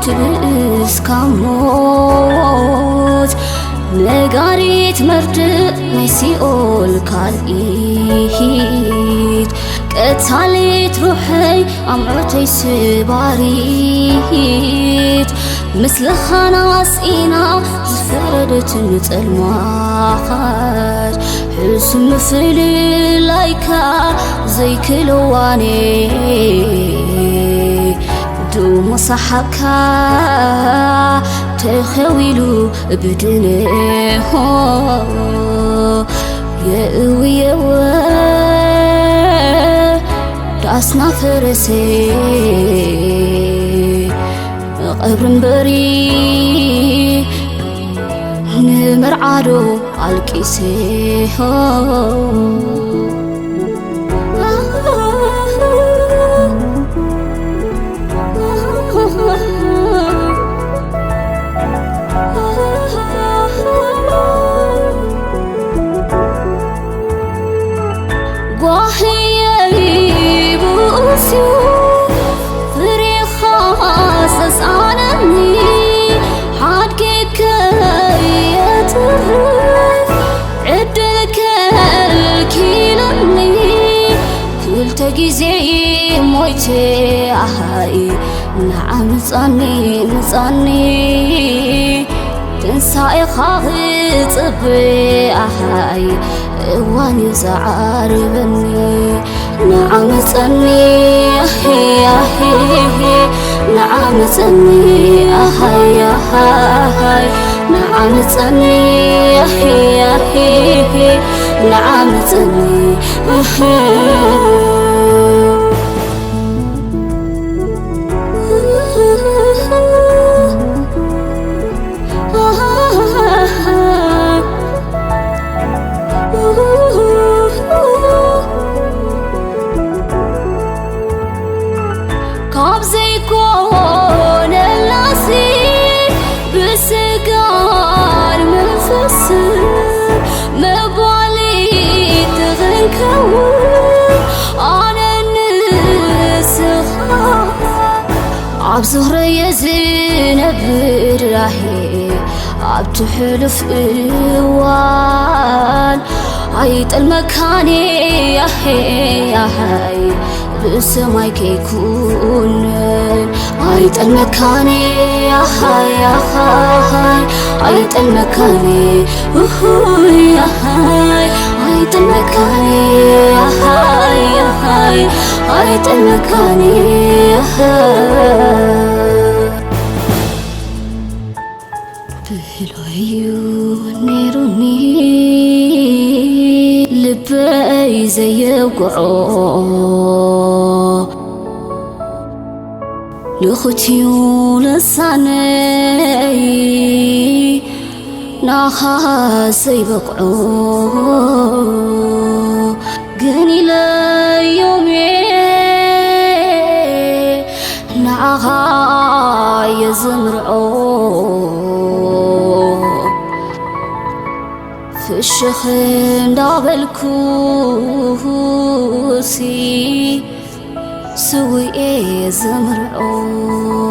تبئس كموت نغاريت مرد ميسيول كالإيد قتاليت روحي أمعتي سباريت مثل خناس إنا زفردت نتلماخر حسن مفلي لايكا زي كلواني دو مصحكا تخويلو بدنيه يأوي داسنا فرسي قبرن بري نمرعادو عالكيسي تجزي موتي أهاي نعم مصاني تنسى خاطئ طبي أهاي واني زعربني نعم مصاني أهي نعم مصاني أهي نعم مصاني أهي نعم مصاني عبزهر يزنبر راهي عبتحلف إوان عيط المكاني يا هاي بسماي كيكون عيط المكاني يا هاي عيط المكاني يا هاي عيط المكاني يا هاي عيط المكاني يا هاي بلويو نيروني لبي زي وقعو لختيو لساني ناها زي بقعو قني ليومي ناها يزمرعو في الشخن دابل كوسي سوي زمرعو